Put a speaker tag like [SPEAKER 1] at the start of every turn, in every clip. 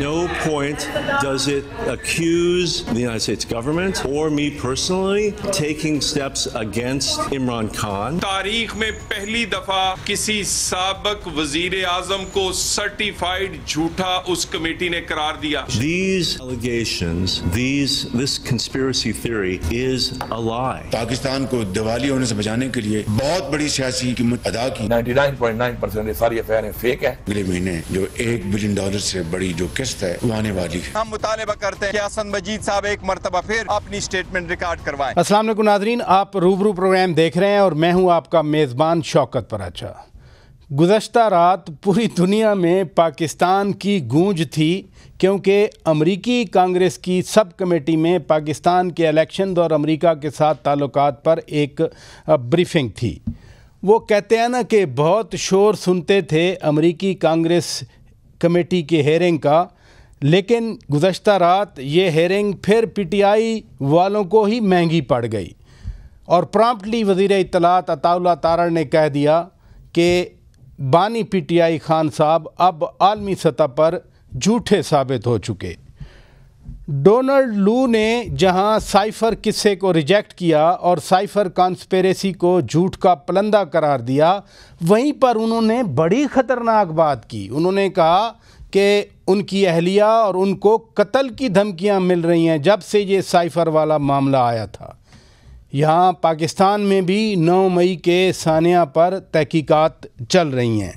[SPEAKER 1] no point does it accuse the United States government or me personally taking steps against Imran Khan.
[SPEAKER 2] تاریخ میں پہلی دفعہ کسی سابق وزیر اعظم کو سرٹیفائیڈ جھوٹا اس کمیٹی نے قرار دیا.
[SPEAKER 1] These allegations, this conspiracy theory is a lie.
[SPEAKER 3] Pakistan کو دیوالی ہونے سے بچانے کے لیے بہت بڑی سیاسی قیمت ادا کی.
[SPEAKER 4] 99.9% یہ ساری افیئریں فیک ہیں.
[SPEAKER 3] اگلے مہینے جو $1 بلین سے بڑی جو قسط ہے وہ آنے والی ہے.
[SPEAKER 2] ہم مطالبہ کرتے ہیں کہ حسن مجید صاحب ایک مرتبہ پھر اپنی سٹیٹمنٹ ریکارڈ کروائیں.
[SPEAKER 5] السلام علیکم ناظرین، آپ روبرو پروگرام دیکھ رہے ہیں اور میں ہوں آپ کا میزبان شوکت پراچا. گزشتہ رات پوری دنیا میں پاکستان کی گونج تھی کیونکہ امریکی کانگریس کی سب کمیٹی میں پاکستان کے الیکشنز اور امریکہ کے ساتھ تعلقات پر ایک بریفنگ تھی. وہ کہتے ہیں نا کہ بہت شور سنتے تھے امریکی کانگریس کمیٹی کے ہیئرنگ کا، لیکن گزشتہ رات یہ ہیئرنگ پھر پی ٹی آئی والوں کو ہی مہنگی پڑ گئی اور پرامپٹلی وزیر اطلاعات عطا اللہ تارڑ نے کہہ دیا کہ بانی پی ٹی آئی خان صاحب اب عالمی سطح پر جھوٹے ثابت ہو چکے. ڈونلڈ لو نے جہاں سائفر قصے کو ریجیکٹ کیا اور سائفر کانسپیریسی کو جھوٹ کا پلندہ قرار دیا، وہیں پر انہوں نے بڑی خطرناک بات کی. انہوں نے کہا کہ ان کی اہلیہ اور ان کو قتل کی دھمکیاں مل رہی ہیں جب سے یہ سائفر والا معاملہ آیا تھا. یہاں پاکستان میں بھی 9 مئی کے ثانیہ پر تحقیقات چل رہی ہیں.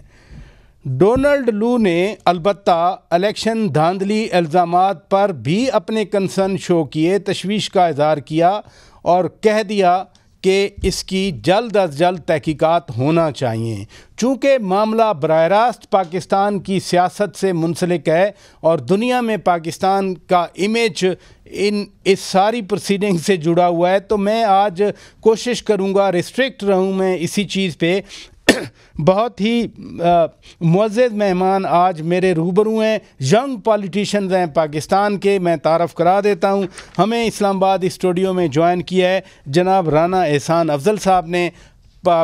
[SPEAKER 5] ڈونلڈ لو نے البتہ الیکشن دھاندلی الزامات پر بھی اپنے کنسرن شو کیے، تشویش کا اظہار کیا اور کہہ دیا کہ اس کی جلد از جلد تحقیقات ہونا چاہیے چونکہ معاملہ براہ راست پاکستان کی سیاست سے منسلک ہے اور دنیا میں پاکستان کا امیج اس ساری پروسیڈنگ سے جڑا ہوا ہے. تو میں آج کوشش کروں گا ریسٹرکٹ رہوں میں اسی چیز پہ. بہت ہی معزز مہمان آج میرے روبرو ہیں، ینگ پالیٹیشنز ہیں پاکستان کے. میں تعارف کرا دیتا ہوں. ہمیں اسلام آباد اسٹوڈیو میں جوائن کیا ہے جناب رانا احسان افضل صاحب نے،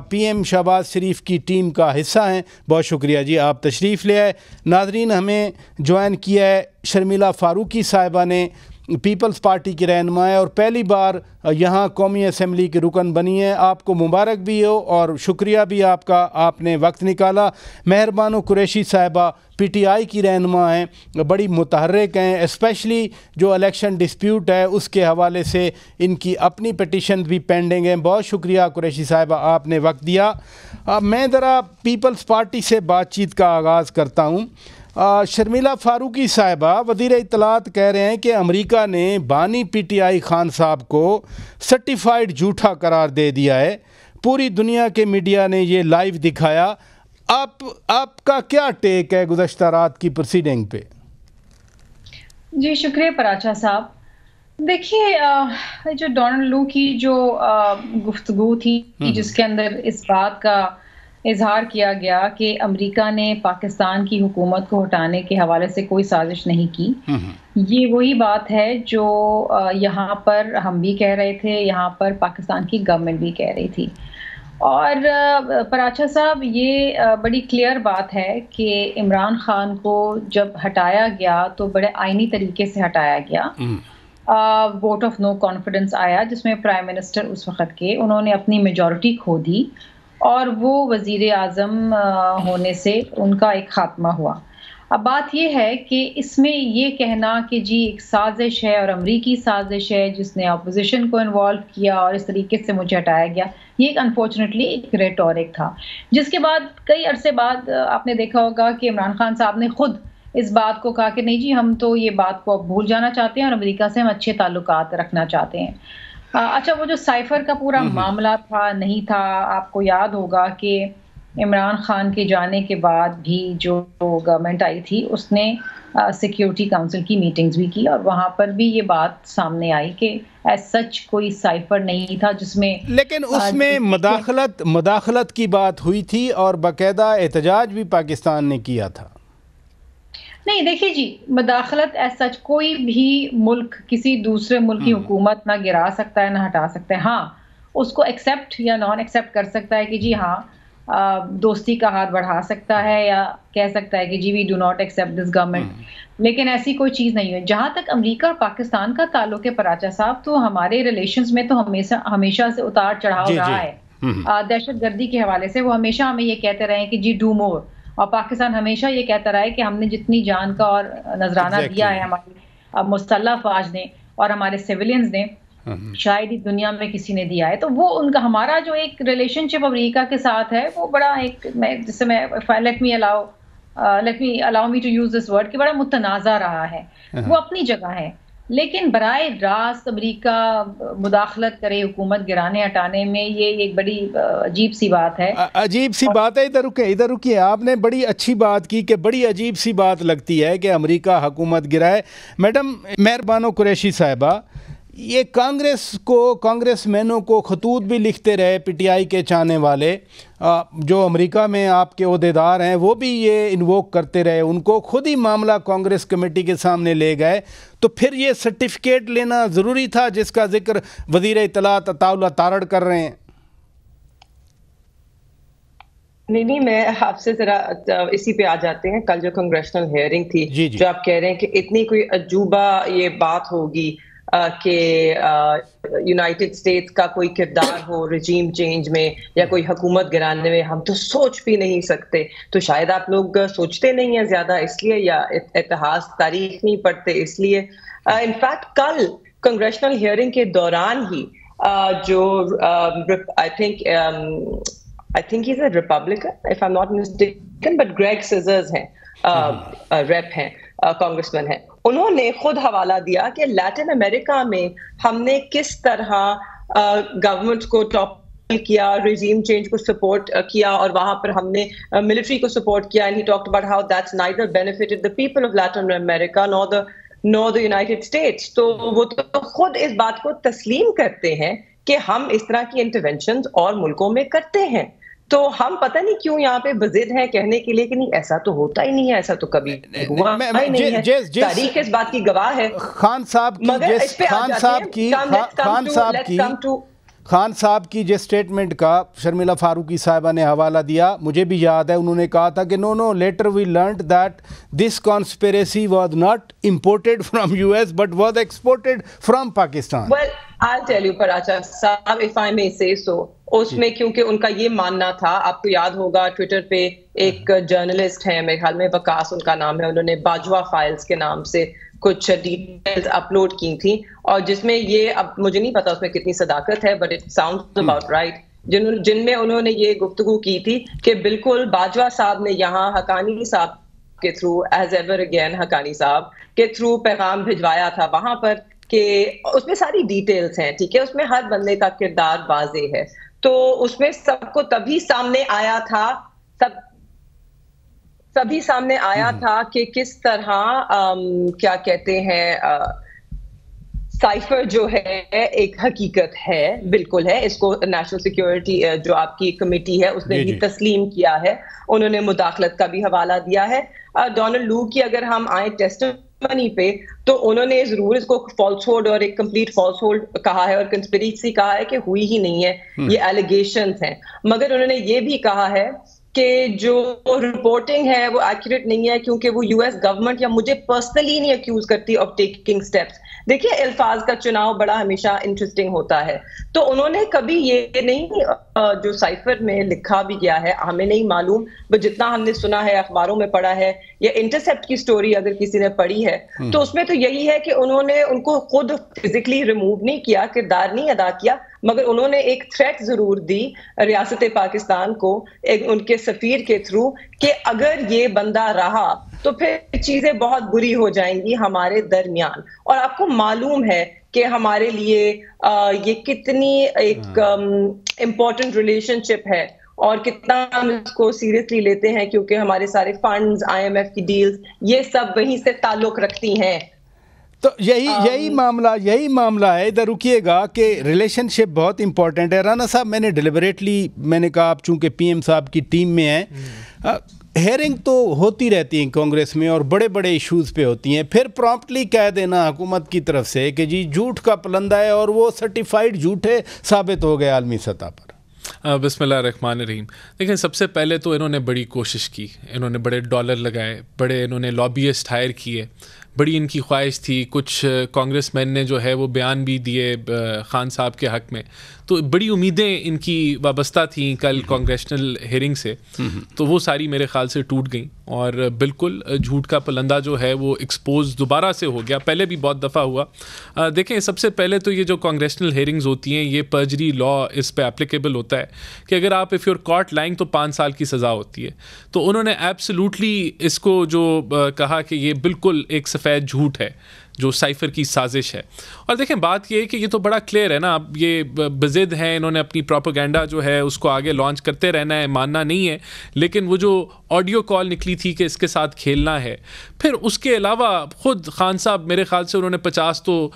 [SPEAKER 5] پی ایم شہباز شریف کی ٹیم کا حصہ ہیں. بہت شکریہ جی آپ تشریف لے آئے. ناظرین، ہمیں جوائن کیا ہے شرمیلا فاروقی صاحبہ نے، پیپلز پارٹی کی رہنما ہے اور پہلی بار یہاں قومی اسمبلی کے رکن بنی ہے. آپ کو مبارک بھی ہو اور شکریہ بھی آپ کا، آپ نے وقت نکالا. مہربانو قریشی صاحبہ پی ٹی آئی کی رہنما ہیں، بڑی متحرک ہیں، اسپیشلی جو الیکشن ڈسپیوٹ ہے اس کے حوالے سے ان کی اپنی پٹیشن بھی پینڈنگ ہیں. بہت شکریہ قریشی صاحبہ آپ نے وقت دیا. میں ذرا پیپلز پارٹی سے بات چیت کا آغاز کرتا ہوں. شرمیلا فاروقی صاحبہ، وزیر اطلاعات کہہ رہے ہیں کہ امریکہ نے بانی پی ٹی آئی خان صاحب کو سرٹیفائیڈ جھوٹا قرار دے دیا ہے. پوری دنیا کے میڈیا نے یہ لائیو دکھایا. آپ کا کیا ٹیک ہے گزشتہ رات کی پروسیڈنگ پہ؟
[SPEAKER 6] جی شکریہ پراچا صاحب. دیکھیے جو ڈونلڈ لو کی جو گفتگو تھی جس کے اندر اس بات کا اظہار کیا گیا کہ امریکہ نے پاکستان کی حکومت کو ہٹانے کے حوالے سے کوئی سازش نہیں کی، یہ وہی بات ہے جو یہاں پر ہم بھی کہہ رہے تھے، یہاں پر پاکستان کی گورنمنٹ بھی کہہ رہی تھی. اور پراچا صاحب یہ بڑی کلیئر بات ہے کہ عمران خان کو جب ہٹایا گیا تو بڑے آئینی طریقے سے ہٹایا گیا. ووٹ آف نو کانفیڈنس آیا جس میں پرائم منسٹر اس وقت کے انہوں نے اپنی میجورٹی کھو دی اور وہ وزیر اعظم ہونے سے ان کا ایک خاتمہ ہوا. اب بات یہ ہے کہ اس میں یہ کہنا کہ جی ایک سازش ہے اور امریکی سازش ہے جس نے اپوزیشن کو انوالو کیا اور اس طریقے سے مجھے ہٹایا گیا، یہ ایک انفارچونیٹلی ایک ریٹورک تھا. جس کے بعد کئی عرصے بعد آپ نے دیکھا ہوگا کہ عمران خان صاحب نے خود اس بات کو کہا کہ نہیں جی ہم تو یہ بات کو اب بھول جانا چاہتے ہیں اور امریکہ سے ہم اچھے تعلقات رکھنا چاہتے ہیں. اچھا، وہ جو سائفر کا پورا معاملہ تھا نہیں تھا، آپ کو یاد ہوگا کہ عمران خان کے جانے کے بعد بھی جو گورنمنٹ آئی تھی اس نے سیکیورٹی کونسل کی میٹنگز بھی کی اور وہاں پر بھی یہ بات سامنے آئی کہ ایز سچ کوئی سائفر نہیں تھا جس میں، لیکن
[SPEAKER 5] اس میں مداخلت کی بات ہوئی تھی اور باقاعدہ احتجاج بھی پاکستان نے کیا تھا.
[SPEAKER 6] نہیں دیکھیے جی، مداخلت ایز سچ کوئی بھی ملک کسی دوسرے ملک کی حکومت نہ گرا سکتا ہے نہ ہٹا سکتا ہے. ہاں اس کو ایکسیپٹ یا نان ایکسیپٹ کر سکتا ہے کہ جی ہاں دوستی کا ہاتھ بڑھا سکتا ہے یا کہہ سکتا ہے کہ جی we do not accept this government, لیکن ایسی کوئی چیز نہیں ہے. جہاں تک امریکہ اور پاکستان کا تعلق ہے پراچا صاحب، تو ہمارے ریلیشنز میں تو ہمیشہ سے اتار چڑھاؤ رہا ہے. دہشت گردی کے حوالے سے وہ ہمیشہ ہمیں یہ کہتے رہے کہ جی ڈو مور، اور پاکستان ہمیشہ یہ کہتا رہا ہے کہ ہم نے جتنی جان کا اور نذرانہ دیا ہے ہماری مسلح افواج نے اور ہمارے سیولینز نے، شاید ہی دنیا میں کسی نے دیا ہے. تو وہ ان کا ہمارا جو ایک ریلیشن شپ امریکہ کے ساتھ ہے وہ بڑا ایک، جسے میں let me allow me to use this word, کہ بڑا متنازع رہا ہے. وہ اپنی جگہ ہے، لیکن براہ راست امریکہ مداخلت کرے حکومت گرانے ہٹانے میں، یہ ایک بڑی عجیب سی بات ہے.
[SPEAKER 5] عجیب سی بات ہے. ادھر رکیے، آپ نے بڑی اچھی بات کی کہ بڑی عجیب سی بات لگتی ہے کہ امریکہ حکومت گرائے. میڈم مہربانو قریشی صاحبہ، یہ کانگریس مینوں کو خطوط بھی لکھتے رہے پی ٹی آئی کے چاہنے والے، جو امریکہ میں آپ کے عہدیدار ہیں وہ بھی یہ انووک کرتے رہے، ان کو خود ہی معاملہ کانگریس کمیٹی کے سامنے لے گئے. تو پھر یہ سرٹیفکیٹ لینا ضروری تھا جس کا ذکر وزیر اطلاعات عطا اللہ تارڑ کر رہے ہیں؟
[SPEAKER 7] نہیں، میں آپ سے ذرا اسی پہ آ جاتے ہیں. کل جو کنگریشنل ہیئرنگ تھی، جو آپ کہہ رہے ہیں کہ اتنی کوئی عجوبہ یہ بات ہوگی کہ یونائٹڈ اسٹیٹس کا کوئی کردار ہو رجیم چینج میں یا کوئی حکومت گرانے میں، ہم تو سوچ بھی نہیں سکتے. تو شاید آپ لوگ سوچتے نہیں ہیں زیادہ اس لیے، یا اتہاس تاریخ نہیں پڑھتے اس لیے. انفیکٹ کل کنگریشنل ہیئرنگ کے دوران ہی جو I think he is a Republican if I am not mistaken, but Greg Caesars ہیں، ریپ ہیں، کانگریس مین ہیں، انہوں نے خود حوالہ دیا کہ لیٹن امریکہ میں ہم نے کس طرح گورنمنٹ کو ٹاپ کیا، ریجیم چینج کو سپورٹ کیا، اور وہاں پر ہم نے ملٹری کو سپورٹ کیا. And he talked about how that's neither benefited the people of Latin America Noor the United States. تو وہ تو خود اس بات کو تسلیم کرتے ہیں کہ ہم اس طرح کی انٹرونشنز اور ملکوں میں کرتے ہیں. تو ہم پتہ نہیں کیوں یہاں پہ بضد ہیں کہنے کے لیے کہ نہیں ایسا تو ہوتا ہی نہیں ہے، ایسا تو کبھی ہوا ہی نہیں ہے. تاریخ اس بات کی گواہ ہے.
[SPEAKER 5] خان صاحب کی جس سٹیٹمنٹ کا شرمیلا فاروقی صاحبہ نے حوالہ دیا، مجھے بھی یاد ہے، انہوں نے کہا تھا کہ no later we learned that this conspiracy was not imported from U S but was exported from Pakistan.
[SPEAKER 7] Well, I'll tell you Paracha sahab, if I may say so, اس میں کیونکہ ان کا یہ ماننا تھا, آپ کو یاد ہوگا ٹویٹر پہ ایک جرنلسٹ ہیں, میرے خیال میں وکاس ان کا نام ہے, انہوں نے باجوہ فائلز کے نام سے کچھ ڈیٹیلز اپلوڈ کی تھیں, اور جس میں یہ, اب مجھے نہیں پتا اس میں کتنی صداقت ہے, but it sounds about right, جن میں انہوں نے یہ گفتگو کی تھی کہ بالکل باجوہ صاحب نے یہاں حقانی صاحب کے through, as ever again Haqqani صاحب کے تھرو پیغام بھجوایا تھا وہاں پر, کہ اس میں ساری ڈیٹیلز ہیں, ٹھیک ہے, اس میں ہر بندے کا کردار واضح ہے. تو اس میں سب کو تبھی سامنے آیا تھا, سبھی سامنے آیا تھا کہ کس طرح کیا کہتے ہیں, سائفر جو ہے ایک حقیقت ہے, بالکل ہے, اس کو نیشنل سیکیورٹی جو آپ کی کمیٹی ہے اس نے بھی تسلیم کیا ہے, انہوں نے مداخلت کا بھی حوالہ دیا ہے. ڈونلڈ لو کی اگر ہم آئیں ٹیسٹمنی پہ, تو انہوں نے ضرور اس کو فالس ہوڈ اور ایک کمپلیٹ فالس ہوڈ کہا ہے, اور کنسپیریسی کہا ہے کہ ہوئی ہی نہیں ہے, یہ ایلیگیشنز ہیں, مگر انہوں نے یہ بھی کہا ہے کہ جو رپورٹنگ ہے وہ ایکوریٹ نہیں ہے, کیونکہ وہ یو ایس گورنمنٹ یا مجھے پرسنلی نہیں اکیوز کرتی آف ٹیکنگ اسٹیپس. دیکھیے الفاظ کا چناؤ بڑا ہمیشہ انٹرسٹنگ ہوتا ہے, تو انہوں نے کبھی یہ نہیں, جو سائفر میں لکھا بھی گیا ہے ہمیں نہیں معلوم, بس جتنا ہم نے سنا ہے, اخباروں میں پڑھا ہے, یا انٹرسیپٹ کی سٹوری اگر کسی نے پڑھی ہے, تو اس میں تو یہی ہے کہ انہوں نے ان کو خود فزیکلی ریموو نہیں کیا, کردار نہیں ادا کیا, مگر انہوں نے ایک تھریٹ ضرور دی ریاست پاکستان کو ان کے سفیر کے تھرو, کہ اگر یہ بندہ رہا تو پھر چیزیں بہت بری ہو جائیں گی ہمارے درمیان. اور آپ کو معلوم ہے کہ ہمارے لیے یہ کتنی ایک امپورٹنٹ ریلیشن شپ ہے, اور کتنا ہم اس کو سیریسلی لیتے ہیں, کیونکہ ہمارے سارے فنڈز, IMF کی ڈیلز, یہ سب وہیں سے تعلق رکھتی ہیں.
[SPEAKER 5] تو یہی معاملہ ہے. ادھر رکیے گا کہ ریلیشن شپ بہت امپورٹنٹ ہے. رانا صاحب, میں نے ڈیلیبریٹلی میں نے کہا آپ چونکہ پی ایم صاحب کی ٹیم میں ہیں, ہیئرنگ تو ہوتی رہتی ہیں کانگریس میں, اور بڑے بڑے ایشوز پہ ہوتی ہیں, پھر پرامپٹلی کہہ دینا حکومت کی طرف سے کہ جی جھوٹ کا پلندہ ہے, اور وہ سرٹیفائیڈ جھوٹے ثابت ہو گئے عالمی سطح پر.
[SPEAKER 8] بسم اللہ الرحمن الرحیم. دیکھیں سب سے پہلے تو انہوں نے بڑی کوشش کی, انہوں نے بڑے ڈالر لگائے, بڑے انہوں نے لابیسٹ ہائر کیے, بڑی ان کی خواہش تھی. کچھ کانگریس مین نے جو ہے وہ بیان بھی دیے خان صاحب کے حق میں, تو بڑی امیدیں ان کی وابستہ تھیں کل کانگریشنل ہیئرنگ سے, تو وہ ساری میرے خیال سے ٹوٹ گئیں, اور بالکل جھوٹ کا پلندہ جو ہے وہ ایکسپوز دوبارہ سے ہو گیا. پہلے بھی بہت دفعہ ہوا. دیکھیں سب سے پہلے تو یہ جو کانگریشنل ہیئرنگز ہوتی ہیں یہ پرجری لا اس پہ اپلیکیبل ہوتا ہے کہ اگر آپ اف یور کاٹ لائنگ تو 5 سال کی سزا ہوتی ہے. تو انہوں نے ایبسلیوٹلی اس کو جو کہا کہ یہ بالکل ایک سفید جھوٹ ہے جو سائفر کی سازش ہے. اور دیکھیں بات یہ ہے کہ یہ تو بڑا کلیئر ہے نا, اب یہ بضد ہیں, انہوں نے اپنی پروپیگنڈا جو ہے اس کو آگے لانچ کرتے رہنا ہے, ماننا نہیں ہے. لیکن وہ جو آڈیو کال نکلی تھی کہ اس کے ساتھ کھیلنا ہے, پھر اس کے علاوہ خود خان صاحب میرے خیال سے انہوں نے 50 تو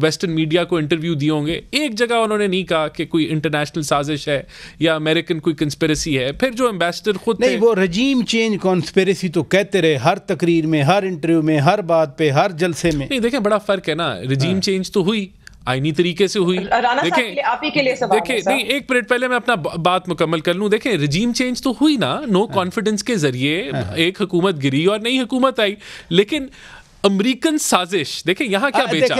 [SPEAKER 8] ویسٹرن میڈیا کو انٹرویو دیے ہوں گے, ایک جگہ انہوں نے نہیں کہا کہ کوئی انٹرنیشنل سازش ہے یا امریکن کوئی کنسپریسی ہے. پھر جو ایمبیسڈر خود
[SPEAKER 5] نہیں, وہ رجیم چینج کانسپریسی تو کہتے رہے ہر تقریر میں, ہر انٹرویو میں, ہر بات پہ, ہر جلسے میں.
[SPEAKER 8] دیکھیں بڑا فرق ہے نا, رجیم چینج تو ہوئی آئینی طریقے سے ہوئی. دیکھیں نہیں, ایک منٹ پہلے میں اپنا بات مکمل کر لوں. دیکھیں رجیم چینج تو ہوئی نا, نو کانفیڈنس کے ذریعے ایک حکومت گری اور نئی حکومت آئی. لیکن امریکن سازش دیکھیں یہاں کیا بیچا,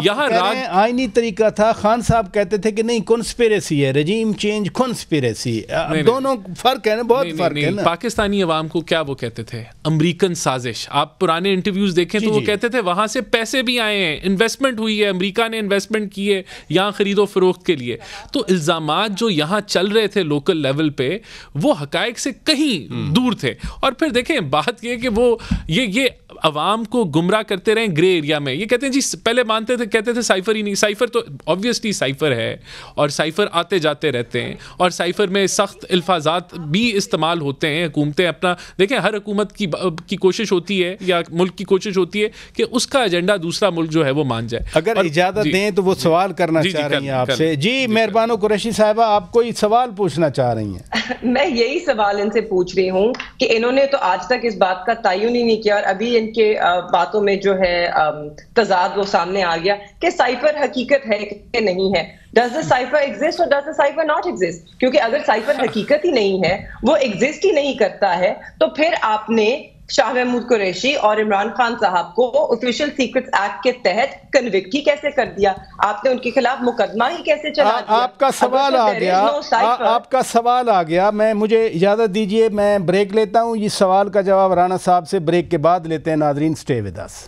[SPEAKER 8] یہاں
[SPEAKER 5] آئینی طریقہ تھا. خان صاحب کہتے تھے کہ نہیں کنسپیریسی ہے, رجیم چینج کنسپیریسی, دونوں فرق ہے نا, بہت فرق ہے نا.
[SPEAKER 8] پاکستانی عوام کو کیا وہ کہتے تھے, امریکن سازش. آپ پرانے انٹرویوز دیکھیں تو وہ کہتے تھے وہاں سے پیسے بھی آئے ہیں, انویسٹمنٹ ہوئی ہے, امریکہ نے انویسٹمنٹ کی ہے یہاں خرید و فروخت کے لیے. تو الزامات جو یہاں چل رہے تھے لوکل لیول پہ وہ حقائق سے کہیں دور تھے. اور پھر دیکھیں بات یہ کہ وہ یہ عوام کو گمراہ کرتے رہے گرے ایریا میں. یہ کہتے ہیں جی پہلے مانتے تھے, کہتے تھے سائفر ہی نہیں. سائفر تو obviously سائفر ہے, اور سائفر آتے جاتے رہتے ہیں, اور سائفر میں سخت الفاظات بھی استعمال ہوتے ہیں. حکومتیں اپنا دیکھیں, ہر حکومت کی کوشش ہوتی ہے یا ملک کی کوشش ہوتی ہے کہ اس کا ایجنڈا دوسرا ملک جو ہے وہ مان جائے.
[SPEAKER 5] اگر اجازت دیں تو وہ سوال کرنا چاہ رہی ہیں آپ سے. جی مہربانو قریشی صاحبہ, آپ کوئی سوال پوچھنا چاہ رہی ہیں؟
[SPEAKER 7] میں یہی سوال ان سے پوچھ رہی ہوں کہ انہوں نے تو آج تک اس بات کا تعین ہی نہیں کیا, اور ابھی ان کے باتوں میں جو ہے تضاد وہ سامنے آ گیا کہ سائفر حقیقت ہے کہ نہیں ہے. Does the cipher exist or does the cipher not exist? کیونکہ اگر سائفر حقیقت ہی نہیں ہے, وہ ایگزسٹ ہی نہیں کرتا ہے, تو پھر آپ نے شاہ محمود قریشی اور عمران خان صاحب کو آفیشیل سیکرٹس ایکٹ کے تحت کنوکٹ ہی کیسے کر دیا؟ آپ نے ان کے خلاف مقدمہ ہی کیسے چلا دیا؟
[SPEAKER 5] آپ کا سوال آ گیا, آپ کا سوال آ گیا. مجھے اجازت دیجئے میں بریک لیتا ہوں. یہ سوال کا جواب رانا صاحب سے بریک کے بعد لیتے ہیں. ناظرین stay with us.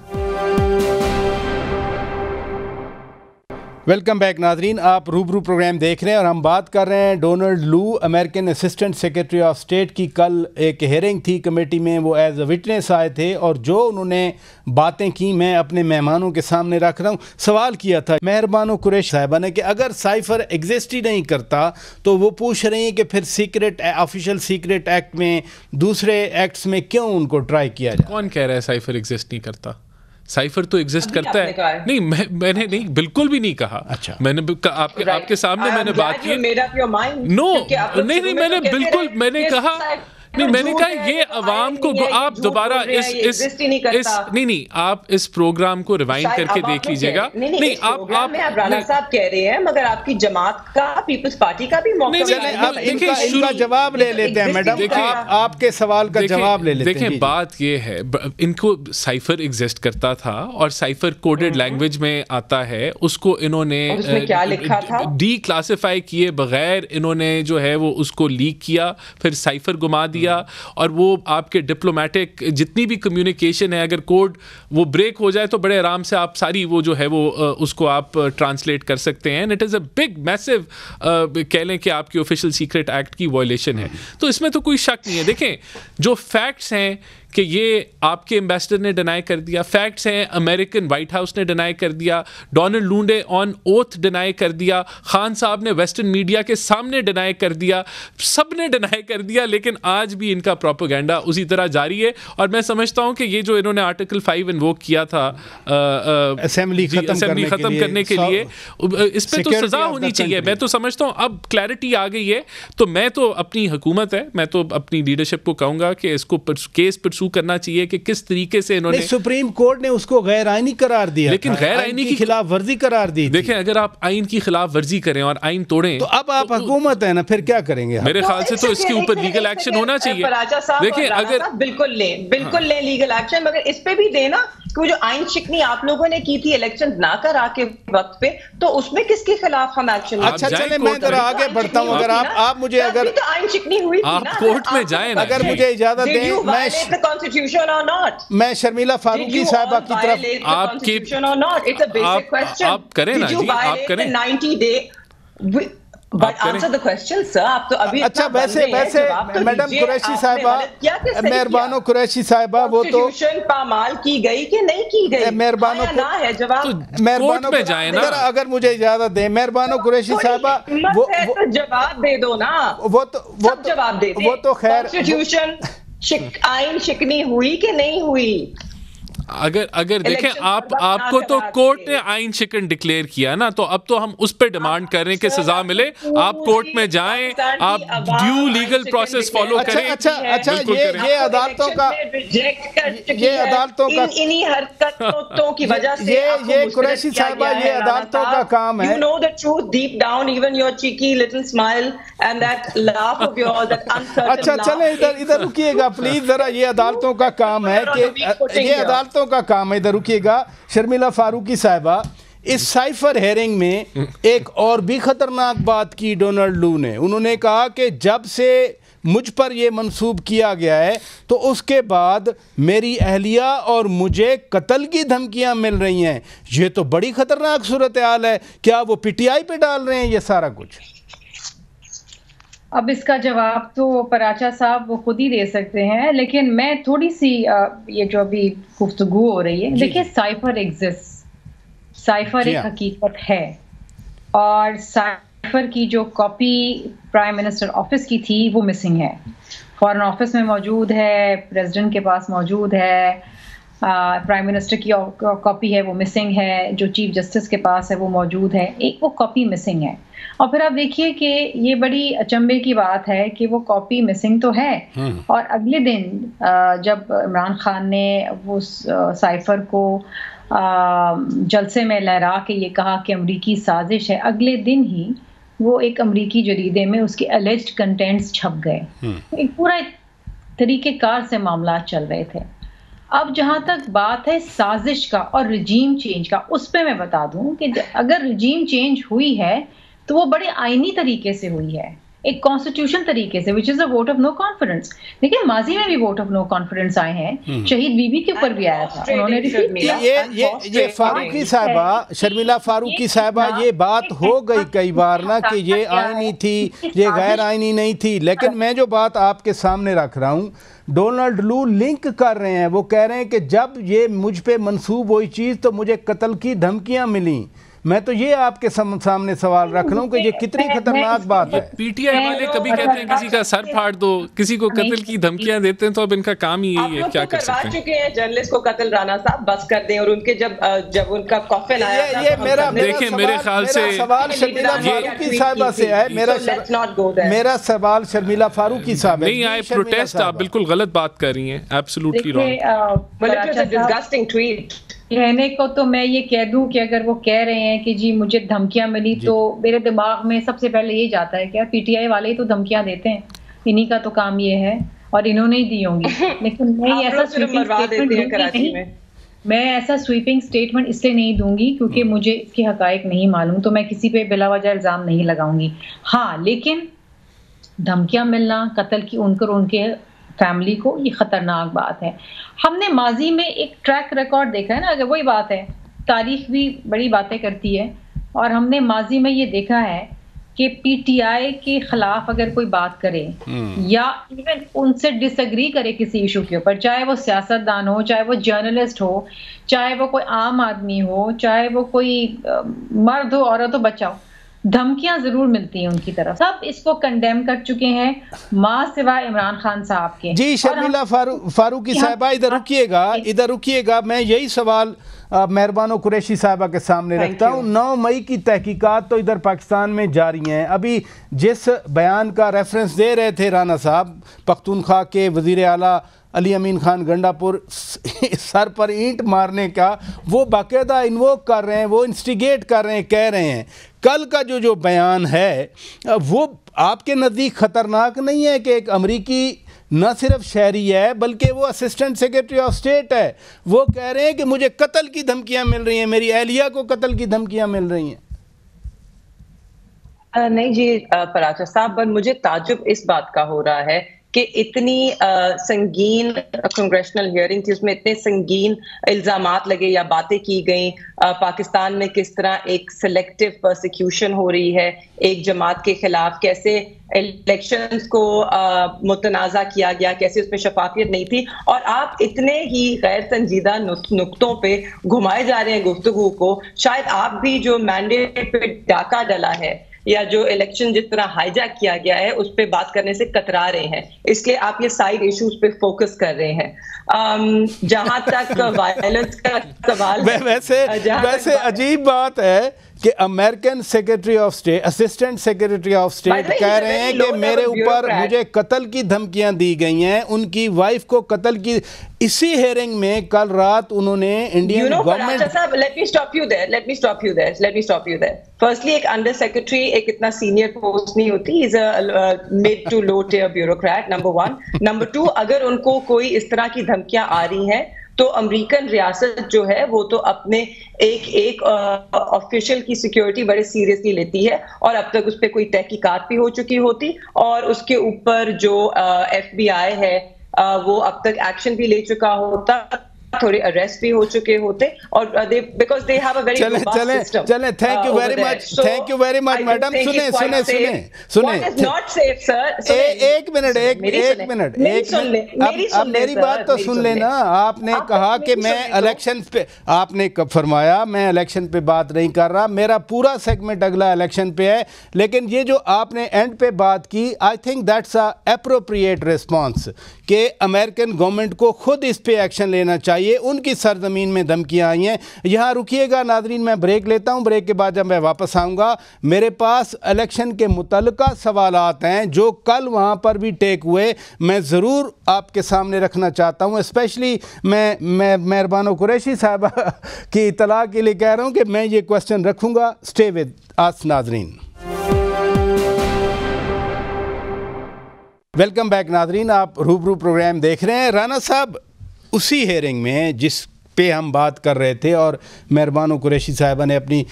[SPEAKER 5] Welcome back ناظرین, آپ روبرو پروگرام دیکھ رہے ہیں اور ہم بات کر رہے ہیں Donald Lu, American assistant secretary of state کی. کل ایک ہیئرنگ تھی کمیٹی میں, وہ ایز اے وٹنس آئے تھے, اور جو انہوں نے باتیں کی میں اپنے مہمانوں کے سامنے رکھ رہا ہوں. سوال کیا تھا مہربانو قریشی صاحبہ نے کہ اگر سائفر ایگزسٹ ہی نہیں کرتا تو وہ پوچھ رہی ہیں کہ پھر سیکرٹ آفیشیل سیکرٹ ایکٹ میں, دوسرے ایکٹس میں کیوں ان کو ٹرائی کیا جائے؟
[SPEAKER 8] کون کہہ رہا ہے سائفر ایگزسٹ نہیں کرتا؟ سائفر تو ایگزسٹ کرتا ہے. نہیں میں نے نہیں, بالکل بھی نہیں کہا.
[SPEAKER 5] اچھا,
[SPEAKER 8] میں نے آپ کے سامنے میں نے بات کی. نو نہیں, میں نے بالکل میں نے کہا نہیں, میں نے کہا یہ عوام کو آپ دوبارہ نہیں آپ اس پروگرام کو ریوائنڈ کر کے دیکھ لیجیے گا. نہیں آپ
[SPEAKER 7] رانا صاحب کہہ رہے ہیں, مگر آپ کی جماعت کا, پیپلز پارٹی کا بھی موقع.
[SPEAKER 5] ان کا جواب لے لیتے ہیں میڈم, آپ کے سوال کا جواب لے لیتے ہیں.
[SPEAKER 8] دیکھیں بات یہ ہے, ان کو سائفر ایگزسٹ کرتا تھا اور سائفر کوڈڈ لینگویج میں آتا ہے, اس کو انہوں نے ڈی کلاسیفائی کیے بغیر انہوں نے جو ہے وہ اس کو لیک کیا, پھر سائفر گما دیا. اور وہ آپ کے ڈپلومیٹک جتنی بھی کمیونیکیشن ہے, اگر کوڈ وہ بریک ہو جائے تو بڑے آرام سے آپ ساری وہ جو ہے وہ اس کو آپ ٹرانسلیٹ کر سکتے ہیں. اٹ از اے بگ میسو کہہ لیں کہ آپ کی آفیشیل سیکرٹ ایکٹ کی وائلیشن ہے, تو اس میں تو کوئی شک نہیں ہے. دیکھیں جو فیکٹس ہیں کہ یہ آپ کے ایمبیسڈر نے ڈینائی کر دیا, فیکٹس ہیں امریکن وائٹ ہاؤس نے ڈینائی کر دیا, ڈونلڈ لو نے آن اوتھ ڈینائی کر دیا, خان صاحب نے ویسٹرن میڈیا کے سامنے ڈینائی کر دیا, سب نے ڈینائی کر دیا, لیکن آج بھی ان کا پروپیگنڈا اسی طرح جاری ہے. اور میں سمجھتا ہوں کہ یہ جو انہوں نے آرٹیکل 5 انووک کیا تھا
[SPEAKER 5] اسمبلی
[SPEAKER 8] ختم کرنے کے لیے, اس پہ تو سزا ہونی چاہیے. میں تو سمجھتا ہوں اب کلیئرٹی آ گئی ہے, تو میں تو اپنی حکومت ہے, میں تو اپنی لیڈرشپ کو کہوں گا کہ اس کو کیس پرسو ایشو کرنا چاہیے کہ کس طریقے سے انہوں نے.
[SPEAKER 5] سپریم کورٹ نے اس کو غیر آئینی قرار دیا,
[SPEAKER 8] لیکن غیر آئینی کی
[SPEAKER 5] خلاف ورزی قرار دی.
[SPEAKER 8] دیکھیں اگر آپ آئین کی خلاف ورزی کریں اور آئین توڑیں
[SPEAKER 5] تو اب آپ حکومت ہے نا, پھر کیا کریں گے؟
[SPEAKER 8] میرے خیال سے تو اس کے اوپر لیگل ایکشن ہونا چاہیے.
[SPEAKER 7] دیکھیں اگر بالکل لیں لیگل ایکشن, مگر اس پہ بھی دینا کہ جو آئین شکنی آپ لوگوں نے کی تھی الیکشن نہ کرا کے وقت پہ, تو اس میں کس کے خلاف ہم ایکشن.
[SPEAKER 5] اچھا چلیں میں ذرا آگے بڑھتا ہوں. اگر آپ مجھے اگر
[SPEAKER 7] آئین شکنی ہوئی تھی نا,
[SPEAKER 8] آپ کورٹ میں جائیں,
[SPEAKER 5] اگر مجھے اجازت دیں میں شرمیلا فاروقی صاحبہ کی طرف
[SPEAKER 8] آپ کی آپ کریں نا جی, آپ کریں.
[SPEAKER 5] اچھا ویسے میڈم قریشی صاحبہ, مہربانو قریشی صاحبہ, وہ تو
[SPEAKER 7] پامال کی گئی کہ نہیں کی گئی,
[SPEAKER 5] مہربانو
[SPEAKER 8] میں جائیں نا,
[SPEAKER 5] اگر مجھے اجازت دیں مہربانو قریشی صاحبہ,
[SPEAKER 7] جواب دے دو نا,
[SPEAKER 5] وہ تو خیر
[SPEAKER 7] آئین شکنی ہوئی کہ نہیں ہوئی.
[SPEAKER 8] اگر دیکھیں آپ کو تو کورٹ نے آئین شکن ڈکلیئر کیا نا, تو اب تو ہم اس پہ ڈیمانڈ کر رہے ہیں کہ سزا ملے. آپ کورٹ میں جائیں, آپ ڈیو لیگل پروسیس فالو کریں.
[SPEAKER 5] اچھا یہ عدالتوں کا
[SPEAKER 7] انہی حرکتوں کی وجہ سے
[SPEAKER 5] یہ قریشی صاحبہ یہ عدالتوں کا کام ہے.
[SPEAKER 7] You know the truth deep down, even your cheeky little smile and that laugh of yours, that uncertain laugh.
[SPEAKER 5] اچھا چلیں ادھر رکیے گا پلیز ذرا. یہ عدالتوں کا کام ہے کہ یہ عدالتوں کا کام ہے. ادھر رکیے گا شرمیلا فاروقی صاحبہ. اس سائفر ہیرنگ میں ایک اور بھی خطرناک بات کی ڈونلڈ لو نے. انہوں نے کہا کہ جب سے مجھ پر یہ منسوب کیا گیا ہے تو اس کے بعد میری اہلیہ اور مجھے قتل کی دھمکیاں مل رہی ہیں. یہ تو بڑی خطرناک صورتحال ہے. کیا وہ پی ٹی آئی پہ ڈال رہے ہیں یہ سارا کچھ؟
[SPEAKER 6] اب اس کا جواب تو پراچا صاحب وہ خود ہی دے سکتے ہیں, لیکن میں تھوڑی سی یہ جو ابھی گفتگو ہو رہی ہے, دیکھیں سائفر ایگزسٹ, سائفر ایک حقیقت ہے, اور سائفر کی جو کاپی پرائم منسٹر آفس کی تھی وہ مسنگ ہے. فارن آفس میں موجود ہے, پریزیڈنٹ کے پاس موجود ہے, پرائم منسٹر کی کاپی ہے وہ مسنگ ہے, جو چیف جسٹس کے پاس ہے وہ موجود ہے, ایک وہ کاپی مسنگ ہے. اور پھر آپ دیکھیے کہ یہ بڑی اچنبے کی بات ہے کہ وہ کاپی مسنگ تو ہے, اور اگلے دن جب عمران خان نے وہ سائفر کو جلسے میں لہرا کے یہ کہا کہ امریکی سازش ہے, اگلے دن ہی وہ ایک امریکی جریدے میں اس کے اللیجڈ کنٹینٹس چھپ گئے. ایک پورا طریقہ کار سے معاملات چل رہے تھے. اب جہاں تک بات ہے سازش کا اور رجیم چینج کا, اس پہ میں بتا دوں کہ اگر رجیم چینج ہوئی ہے تو وہ بڑے آئینی طریقے سے ہوئی ہے, ایک کانسٹیٹیوشن طریقے سے, وچ از اے ووٹ آف نو کانفیڈنس. دیکھیں ماضی میں بھی ووٹ آف نو کانفیڈنس آئے ہیں, شہید بی بی کے اوپر بھی آیا تھا, انہوں نے
[SPEAKER 5] یہ فاروقی صاحبہ, شرمیلا فاروقی صاحبہ, یہ بات ہو گئی کئی بار نا کہ یہ آئینی تھی, یہ غیر آئینی نہیں تھی. لیکن میں جو بات آپ کے سامنے رکھ رہا ہوں, ڈونلڈ لو لنک کر رہے ہیں, وہ کہہ رہے ہیں کہ جب یہ مجھ پہ منسوب ہوئی چیز تو مجھے قتل کی دھمکیاں ملیں. میں تو یہ آپ کے سامنے سوال رکھ رہا ہوں کہ یہ کتنی خطرناک بات ہے.
[SPEAKER 8] پی ٹی آئی والے کبھی کہتے ہیں کسی کا سر پھاڑ دو, کسی کو قتل کی دھمکیاں دیتے ہیں, تو اب ان کا کام ہی یہی ہے, کیا کر سکتے ہیں.
[SPEAKER 7] چکے ہیں جرنلسٹ کو قتل, رانا صاحب بس کر دیں. اور ان کے جب ان کا کافن آیا تھا,
[SPEAKER 8] دیکھیں میرے خیال سے
[SPEAKER 5] سوال شرمیلا فاروقی صاحبہ سے ہے, میرا سوال شرمیلا فاروقی صاحب ہے.
[SPEAKER 8] نہیں, آئی پروٹیسٹ, آپ بالکل غلط بات کر رہی ہیں, ایبسولوٹلی
[SPEAKER 7] رانگ.
[SPEAKER 6] کہنے کو تو میں یہ کہہ دوں کہ اگر وہ کہہ رہے ہیں کہ جی مجھے دھمکیاں ملی, تو میرے دماغ میں سب سے پہلے یہ جاتا ہے کہ پی ٹی آئی والے ہی تو دھمکیاں دیتے ہیں, انہی کا تو کام یہ ہے, اور انہوں نے ہی دی ہوں گی. لیکن میں ایسا سویپنگ سٹیٹمنٹ اس لیے نہیں دوں گی کیونکہ مجھے اس کے حقائق نہیں معلوم, تو میں کسی پہ بلا وجہ الزام نہیں لگاؤں گی. ہاں لیکن دھمکیاں ملنا قتل کی ان کے فیملی کو, یہ خطرناک بات ہے. ہم نے ماضی میں ایک ٹریک ریکارڈ دیکھا ہے نا, اگر وہی بات ہے, تاریخ بھی بڑی باتیں کرتی ہے, اور ہم نے ماضی میں یہ دیکھا ہے کہ پی ٹی آئی کے خلاف اگر کوئی بات کرے یا ایون ان سے ڈس ایگری کرے کسی ایشو کے اوپر, چاہے وہ سیاست دان ہو, چاہے وہ جرنلسٹ ہو, چاہے وہ کوئی عام آدمی ہو, چاہے وہ کوئی مرد ہو, عورت ہو, بچہ ہو, دھمکیاں ضرور ملتی ہیں ان کی طرف. سب اس کو کنڈیم کر چکے ہیں ماں سوائے عمران خان صاحب کے.
[SPEAKER 5] جی شرمیلا فاروقی صاحبہ ادھر رکیے گا, میں یہی سوال مہربانو قریشی صاحبہ کے سامنے رکھتا ہوں. 9 مئی کی تحقیقات تو ادھر پاکستان میں جاری ہیں. ابھی جس بیان کا ریفرنس دے رہے تھے رانا صاحب, پختونخوا کے وزیر اعلیٰ علی امین خان گنڈاپور سر پر اینٹ مارنے کا وہ باقاعدہ انووک کر رہے ہیں, وہ انسٹیگیٹ کر رہے ہیں, کہہ رہے ہیں. کل کا جو بیان ہے وہ آپ کے نزدیک خطرناک نہیں ہے کہ ایک امریکی نہ صرف شہری ہے بلکہ وہ اسسٹنٹ سیکرٹری آف اسٹیٹ ہے, وہ کہہ رہے ہیں کہ مجھے قتل کی دھمکیاں مل رہی ہیں, میری اہلیہ کو قتل کی دھمکیاں مل رہی ہیں؟
[SPEAKER 7] نہیں جی پراچا صاحب, مجھے تعجب اس بات کا ہو رہا ہے کہ اتنی سنگین کنگریشنل ہیئرنگ تھی, اس میں اتنے سنگین الزامات لگے یا باتیں کی گئیں, پاکستان میں کس طرح ایک سلیکٹیو پرسیکیوشن ہو رہی ہے ایک جماعت کے خلاف, کیسے الیکشنز کو متنازع کیا گیا, کیسے اس میں شفافیت نہیں تھی, اور آپ اتنے ہی غیر سنجیدہ نقطوں پہ گھمائے جا رہے ہیں گفتگو کو. شاید آپ بھی جو مینڈیٹ پہ ڈاکہ ڈلا ہے یا جو الیکشن جس طرح ہائی جیک کیا گیا ہے اس پہ بات کرنے سے کترا رہے ہیں, اس لیے آپ یہ سائیڈ ایشوز پہ فوکس کر رہے ہیں. جہاں تک وائلنس کا سوال,
[SPEAKER 5] ویسے عجیب بات ہے کہ American secretary of state, assistant secretary of state کہہ رہے ہیں کہ میرے اوپر مجھے قتل کی دھمکیاں دی گئی ہیں, ان کی وائف کو قتل کی. اسی ہیئرنگ میں کل رات انہوں نے Indian government,
[SPEAKER 7] let me stop you there. Firstly, ایک انڈر سیکرٹری ایک اتنا سینئر پوسٹ نہیں ہوتی, he's a mid to low tier bureaucrat, number one. Number two, اگر ان کو کوئی اس طرح کی دھمکیاں آ رہی ہیں تو امریکن ریاست جو ہے وہ تو اپنے ایک آفیشل کی سیکیورٹی بڑے سیریسلی لیتی ہے, اور اب تک اس پہ کوئی تحقیقات بھی ہو چکی ہوتی, اور اس کے اوپر جو ایف بی آئی ہے وہ اب تک ایکشن بھی لے چکا ہوتا, تھوڑے اریسٹ بھی ہو چکے ہوتے, اور because they have a very robust system.
[SPEAKER 5] چلیں thank you very much madam. سنیں
[SPEAKER 7] ناٹ سیف سر,
[SPEAKER 5] ایک منٹ اب میری بات تو سن لینا. آپ نے کہا کہ میں الیکشن پہ, آپ نے فرمایا میں الیکشن پہ بات نہیں کر رہا, میرا پورا سیگمنٹ اگلا الیکشن پہ ہے, لیکن یہ جو آپ نے اینڈ پہ بات کی, I think that's a appropriate response کہ امریکن گورنمنٹ کو خود اس پہ ایکشن لینا چاہیے. ان کی سرزمین میں دھمکیاں آئی ہیں. یہاں رکیے گا ناظرین, میں بریک لیتا ہوں, بریک کے بعد جب میں واپس آؤں گا میرے پاس الیکشن کے متعلقہ سوالات ہیں جو کل وہاں پر بھی ٹیک ہوئے, میں ضرور آپ کے سامنے رکھنا چاہتا ہوں. اسپیشلی میں مہربانو قریشی صاحبہ کی اطلاع کے لیے کہہ رہا ہوں کہ میں یہ کوسچن رکھوں گا. اسٹے ود اس ناظرین. ویلکم بیک ناظرین, آپ روبرو پروگرام دیکھ رہے ہیں. رانا صاحب, اسی ہیئرنگ میں جس پہ ہم بات کر رہے تھے, اور مہربانو قریشی صاحبہ نے اپنی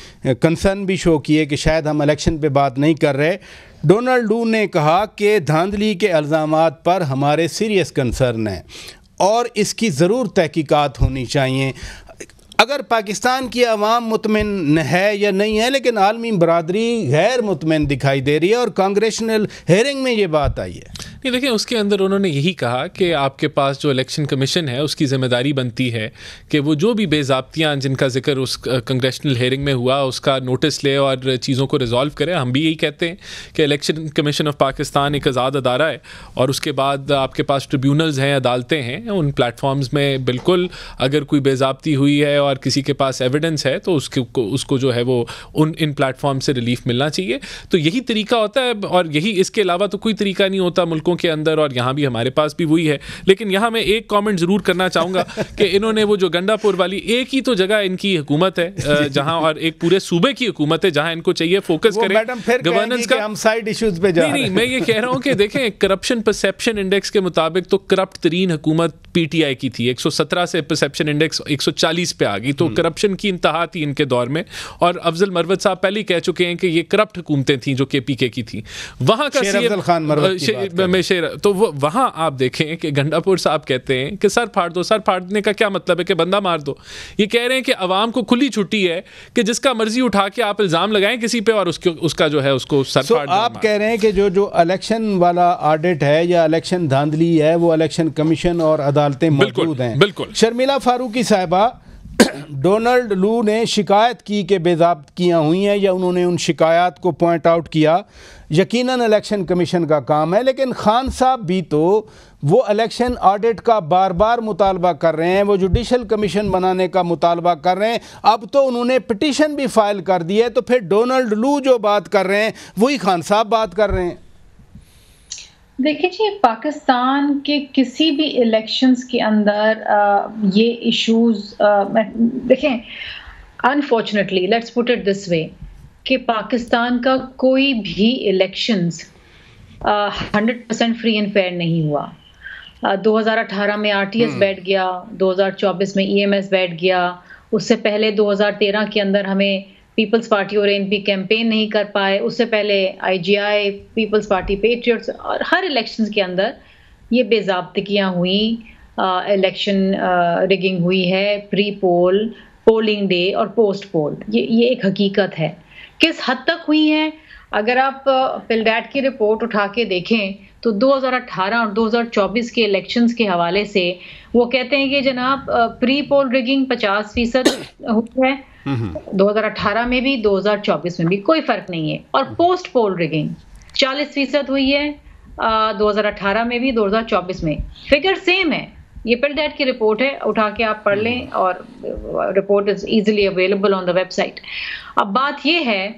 [SPEAKER 5] کنسرن بھی شو کیے کہ شاید ہم الیکشن پہ بات نہیں کر رہے, ڈونلڈ لو نے کہا کہ دھاندلی کے الزامات پر ہمارے سیریس کنسرن ہیں اور اس کی ضرور تحقیقات ہونی چاہیے. اگر پاکستان کی عوام مطمئن ہے یا نہیں ہے, لیکن عالمی برادری غیر مطمئن دکھائی دے رہی ہے, اور کانگریشنل ہیئرنگ میں یہ بات آئی ہے.
[SPEAKER 8] نہیں دیکھیں, اس کے اندر انہوں نے یہی کہا کہ آپ کے پاس جو الیکشن کمیشن ہے اس کی ذمہ داری بنتی ہے کہ وہ جو بھی بے ضابطیاں جن کا ذکر اس کنگریشنل ہیئرنگ میں ہوا اس کا نوٹس لے اور چیزوں کو ریزالو کرے. ہم بھی یہی کہتے ہیں کہ الیکشن کمیشن آف پاکستان ایک آزاد ادارہ ہے, اور اس کے بعد آپ کے پاس ٹریبیونلز ہیں, عدالتیں ہیں, ان پلیٹ فارمز میں بالکل اگر کوئی بے ضابطی ہوئی ہے اور کسی کے پاس ایویڈنس ہے تو اس کو جو ہے وہ ان پلیٹ فارم سے ریلیف ملنا چاہیے. تو یہی طریقہ ہوتا ہے, اور یہی اس کے علاوہ تو کوئی طریقہ نہیں ہوتا ملکوں کے اندر, اور یہاں بھی ہمارے پاس بھی وہی ہے. لیکن یہاں میں ایک کامنٹ ضرور کرنا چاہوں گا کہ انہوں نے وہ جو گنڈا پور والی, ایک ہی تو جگہ ان کی حکومت ہے جہاں, اور ایک پورے صوبے کی حکومت ہے جہاں ان کو چاہیے فوکس کریں گورننس کا. ہم سائیڈ ایشوز پہ جا رہے ہیں. نہیں, میں یہ کہہ رہا ہوں کہ دیکھیں, کرپشن پرسیپشن انڈیکس کے مطابق تو کرپٹ ترین حکومت پی ٹی آئی کی تھی. 117 سے پرسیپشن انڈیکس 140 پہ آ گئی, تو کرپشن کی انتہا تھی ان کے دور میں. اور افضل مروت صاحب پہلے ہی کہہ چکے ہیں کہ یہ کرپٹ حکومتیں تھیں جو کے پی کے کی تھیں. وہاں کا تو وہاں آپ دیکھیں کہ گنڈا پور صاحب کہتے ہیں کہ سر پھاڑ دو. سر پھاڑنے کا کیا مطلب ہے کہ بندہ مار دو؟ یہ کہہ رہے ہیں کہ عوام کو کھلی چھٹی ہے کہ جس کا مرضی اٹھا کے آپ الزام لگائیں کسی پہ, اور اس کا جو ہے اس کو سر پھاڑ دیں.
[SPEAKER 5] آپ کہہ رہے ہیں کہ جو الیکشن والا آڈٹ ہے یا الیکشن دھاندلی ہے وہ الیکشن کمیشن اور عدالتیں موجود ہیں.
[SPEAKER 8] بالکل.
[SPEAKER 5] شرمیلا فاروقی صاحبہ, ڈونلڈ لو نے شکایت کی کہ بے ضابطگیاں ہوئی ہیں, یا انہوں نے ان شکایات کو پوائنٹ آؤٹ کیا. یقیناً الیکشن کمیشن کا کام ہے, لیکن خان صاحب بھی تو وہ الیکشن آڈٹ کا بار بار مطالبہ کر رہے ہیں, وہ جوڈیشل کمیشن بنانے کا مطالبہ کر رہے ہیں. اب تو انہوں نے پٹیشن بھی فائل کر دی ہے, تو پھر ڈونلڈ لو جو بات کر رہے ہیں وہی خان صاحب بات کر رہے ہیں.
[SPEAKER 6] دیکھیے جی، پاکستان کے کسی بھی الیکشنز کے اندر یہ ایشوز دیکھیں، unfortunately let's put it this way کہ پاکستان کا کوئی بھی الیکشنز 100% فری اینڈ فیئر نہیں ہوا. 2018 میں RTS بیٹھ گیا, 2024 میں EMS بیٹھ گیا, اس سے پہلے 2013 کے اندر ہمیں پیپلز پارٹی اور ANP کیمپین نہیں کر پائے, اس سے پہلے IGI, پیپلز پارٹی پیٹریٹس, اور ہر الیکشنز کے اندر یہ بے ضابطگیاں ہوئیں, الیکشن ریگنگ ہوئی ہے, پری پول, پولنگ ڈے اور پوسٹ پول. یہ ایک حقیقت ہے. کس حد تک ہوئی ہیں؟ اگر آپ پلڈیٹ کی رپورٹ اٹھا کے دیکھیں تو 2018 اور 2024 کے الیکشنز کے حوالے سے وہ کہتے ہیں کہ جناب پری پول ریگنگ 50% ہوئی ہے 2018 میں بھی 2024 میں بھی, کوئی فرق نہیں ہے, اور پوسٹ پول ریگنگ 40% ہوئی ہے 2018 میں بھی 2024 میں, فگر سیم ہے. یہ پلڈیٹ کی رپورٹ ہے, اٹھا کے آپ پڑھ لیں, اور report is easily available on the website. اب بات یہ ہے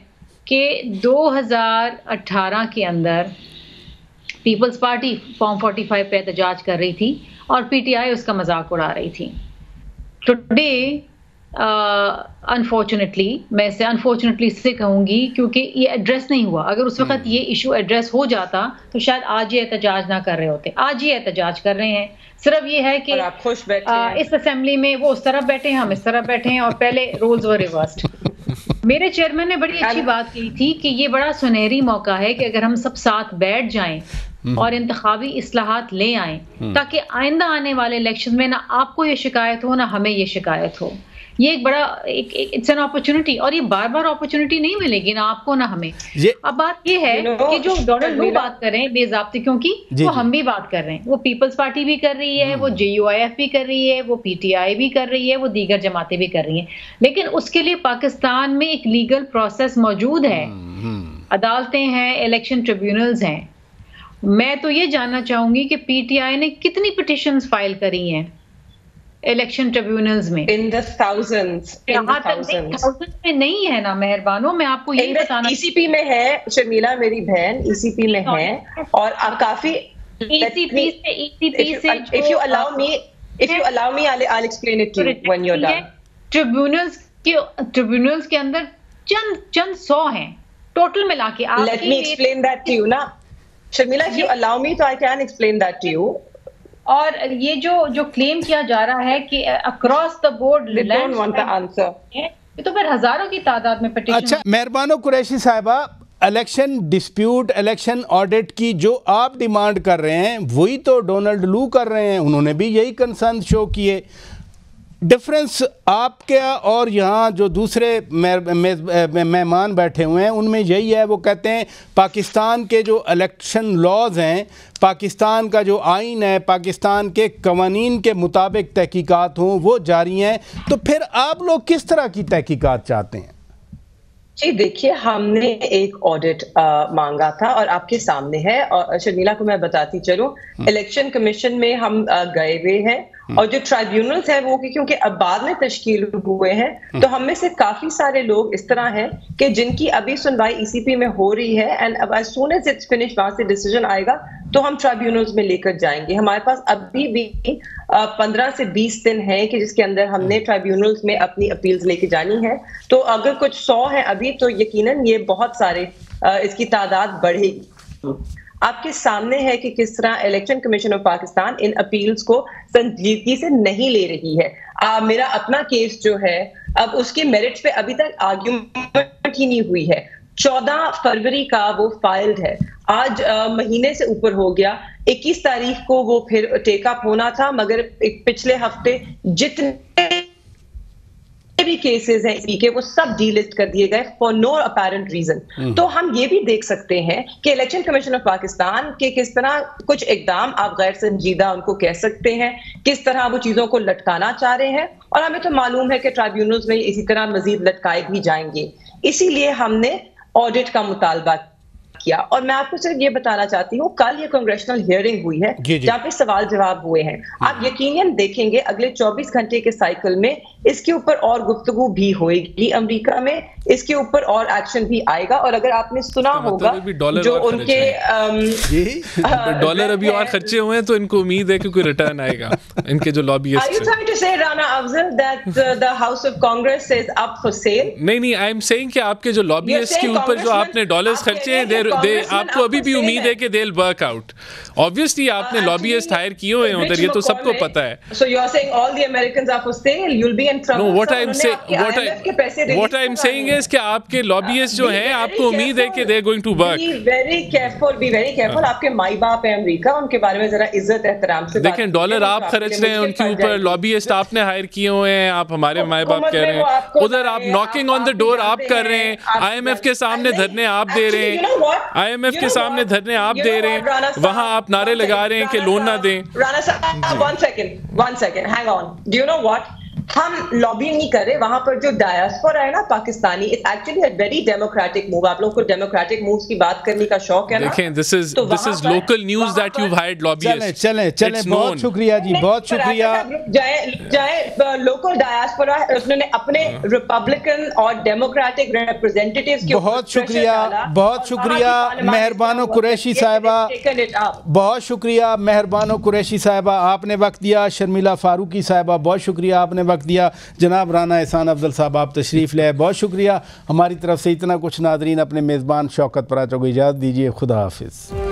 [SPEAKER 6] کہ 2018 کے اندر پیپلز پارٹی فارم 45 پہ احتجاج کر رہی تھی اور PTI اس کا مذاق اڑا رہی تھی. ٹوڈے انفارچونیٹلی, میں اسے انفارچونیٹلی سے کہوں گی کیونکہ یہ ایڈریس نہیں ہوا. اگر اس وقت یہ ایشو ایڈریس ہو جاتا تو شاید آج یہ احتجاج نہ کر رہے ہوتے. آج یہ احتجاج کر رہے ہیں, صرف یہ ہے کہ اس اسمبلی میں وہ اس طرف بیٹھے ہیں, ہم اس طرف بیٹھے ہیں, اور پہلے رولز ور ریورسڈ. میرے چیئرمین نے بڑی اچھی بات کی تھی کہ یہ بڑا سنہری موقع ہے کہ اگر ہم سب ساتھ بیٹھ جائیں اور انتخابی اصلاحات لے آئیں تاکہ آئندہ آنے والے الیکشن میں نہ آپ کو یہ شکایت ہو نہ ہمیں یہ شکایت ہو. یہ ایک بڑا اٹس این اپرچونٹی, اور یہ بار بار اپرچونٹی نہیں ملے گی نہ آپ کو نہ ہمیں. اب بات یہ ہے کہ جو ڈونلڈ لو بات کر رہے ہیں بے ضابطگیوں کی, وہ ہم بھی بات کر رہے ہیں, وہ پیپلز پارٹی بھی کر رہی ہے, وہ JUIF بھی کر رہی ہے, وہ PTI بھی کر رہی ہے, وہ دیگر جماعتیں بھی کر رہی ہیں. لیکن اس کے لیے پاکستان میں ایک لیگل پروسیس موجود ہے, عدالتیں ہیں, الیکشن ٹریبیونلز ہیں. میں تو یہ جاننا چاہوں گی کہ PTI نے کتنی پٹیشنز فائل کری ہیں الیکشن ٹریبیونلز میں.
[SPEAKER 7] in the thousands
[SPEAKER 6] میں نہیں ہے نا, مہربانو, میں آپ کو یہی بتانا.
[SPEAKER 7] ECP میں ہے شرمیلا, میری بہن ECP میں ہے, اور آپ کافی
[SPEAKER 6] ECP سے
[SPEAKER 7] if you allow me I'll explain it to you when you're done.
[SPEAKER 6] Tribunals کے اندر چند 100 ہیں ٹوٹل ملا کے.
[SPEAKER 7] Let me explain that to you نا Sharmila, if you allow me تو I can explain that to you.
[SPEAKER 6] اور یہ جو کلیم کیا جا رہا ہے کہ اکراس دا بورڈ, یہ تو پھر ہزاروں کی تعداد میں پٹیشن.
[SPEAKER 5] اچھا مہربانو قریشی صاحبہ, الیکشن ڈسپیوٹ, الیکشن آڈٹ کی جو آپ ڈیمانڈ کر رہے ہیں وہی تو ڈونلڈ لو کر رہے ہیں, انہوں نے بھی یہی کنسرن شو کیے. ڈفرینس آپ کا اور یہاں جو دوسرے مہمان بیٹھے ہوئے ہیں ان میں یہی ہے, وہ کہتے ہیں پاکستان کے جو الیکشن لاز ہیں, پاکستان کا جو آئین ہے, پاکستان کے قوانین کے مطابق تحقیقات ہوں وہ جاری ہیں. تو پھر آپ لوگ کس طرح کی تحقیقات چاہتے ہیں؟
[SPEAKER 7] جی دیکھیے, ہم نے ایک آڈٹ مانگا تھا اور آپ کے سامنے ہے, اور شرمیلا کو میں بتاتی چلوں, الیکشن کمیشن میں ہم گئے ہوئے ہیں, اور جو ٹرائیبیونلز ہیں وہ کیونکہ اب بعد میں تشکیل ہوئے ہیں, تو ہم میں سے کافی سارے لوگ اس طرح ہیں کہ جن کی ابھی سنوائی ECP میں ہو رہی ہے, and as soon as it's finished وہاں سے ڈیسیجن آئے گا تو ہم ٹرائیبیونلز میں لے کر جائیں گے. ہمارے پاس ابھی بھی 15 سے 20 دن ہیں کہ جس کے اندر ہم نے ٹرائیبیونلز میں اپنی اپیلز لے کے جانی ہے. تو اگر کچھ 100 ہیں ابھی تو یقیناً یہ بہت سارے, اس کی تعداد بڑھے گی. آپ کے سامنے ہے کہ کس طرح election commission of Pakistan in appeals کو سنجیدگی سے نہیں لے رہی ہے. میرا اپنا کیس جو ہے اب اس کے میرٹس پہ ابھی تک آرگیومنٹ ہی نہیں ہوئی ہے. 14 فروری کا وہ فائلڈ ہے, آج مہینے سے اوپر ہو گیا. 21 تاریخ کو وہ پھر ٹیک اپ ہونا تھا, مگر پچھلے ہفتے جتنے بھی کیسز ہیں کہ وہ سب ڈی لسٹ کر دیے گئے فار نو اپیرنٹ ریزن. تو ہم یہ بھی دیکھ سکتے ہیں کہ الیکشن کمیشن آف پاکستان کے کس طرح کچھ اقدام آپ غیر سنجیدہ ان کو کہہ سکتے ہیں, کس طرح وہ چیزوں کو لٹکانا چاہ رہے ہیں, اور ہمیں تو معلوم ہے کہ ٹرائیبیونلز میں اسی طرح مزید لٹکائے بھی جائیں گے. اسی لیے ہم نے آڈٹ کا مطالبہ کیا. اور میں آپ کو صرف یہ بتانا چاہتی ہوں, کل یہ کنگریشنل ہیئرنگ ہوئی ہے جہاں پہ سوال جواب ہوئے ہیں. آپ یقیناً دیکھیں گے اگلے 24 گھنٹے کے سائیکل میں اس کے اوپر اور گفتگو بھی ہوئے گی امریکہ میں, اس کے اوپر اور ایکشن بھی آئے گا. اور اگر آپ نے سنا ہوگا جو ان کے
[SPEAKER 8] ڈالر ابھی اور خرچے ہوئے ہیں تو ان کو امید ہے کہ کوئی ریٹرن آئے گا ان کے جو lobbyist.
[SPEAKER 7] Are you trying to say, Rana Afzal, that the House of Congress is up for sale?
[SPEAKER 8] نہیں, آئی ایم سیئنگ کہ آپ کے جو لابیسٹ کے اوپر جو آپ نے ڈالرز خرچے ہیں, آپ کو ابھی بھی امید ہے کہ they'll work out. Obviously آپ نے لابیسٹ ہائر کیے ہوئے ہیں ادھر, یہ تو سب کو پتا ہے.
[SPEAKER 7] So you are saying all the Americans are for sale? You'll be in trouble.
[SPEAKER 8] No, what I'm saying is کہ آپ کے لابیسٹ جو ہیں آپ کو امید ہے کہ they're going to work.
[SPEAKER 7] Be very careful. آپ کے مائی باپ ہیں امریکہ, ان کے بارے میں ذرا عزت احترام سے
[SPEAKER 8] دیکھیں. ڈالر آپ خرچ رہے ہیں ان کے اوپر, لابیسٹ آپ نے ہائر کیے ہوئے ہیں, آپ ہمارے مائی باپ کہہ رہے ہیں. ادھر آپ ناکنگ آن دا ڈور آپ کر رہے ہیں, آئی ایم ایف کے سامنے دھرنے آپ دے رہے ہیں, آئی ایم ایف کے سامنے دھرنے آپ دے رہے ہیں, وہاں آپ نعرے لگا رہے ہیں کہ لون نہ دیں.
[SPEAKER 7] One second, hang on. Do you know what? ہم لابینگ نہیں کر رہے. وہاں پر جو ڈائسپورا ہے نا Pakistani, it's actually a very democratic move. آپ لوگوں کو ڈیموکریٹک مووز کی بات کرنے کا شوق ہے نا.
[SPEAKER 8] دیکھیں, this is local news that you've hired lobbyists.
[SPEAKER 5] چلیں بہت شکریہ جی, بہت شکریہ.
[SPEAKER 7] جائیں لوکل ڈائسپورا, انہوں نے اپنے ریپبلکن اور ڈیموکریٹک ریپرزینٹیٹیوز کے
[SPEAKER 5] بہت شکریہ مہربانو قریشی صاحبہ, بہت شکریہ مہربانو قریشی صاحبہ, آپ نے وقت دیا. شرمیلا فاروقی صاحبہ بہت شکریہ, آپ نے وقت دیا. جناب رانا احسان افضل صاحب آپ تشریف لے, بہت شکریہ. ہماری طرف سے اتنا کچھ. ناظرین, اپنے میزبان شوکت پراچا کو اجازت دیجیے. خدا حافظ.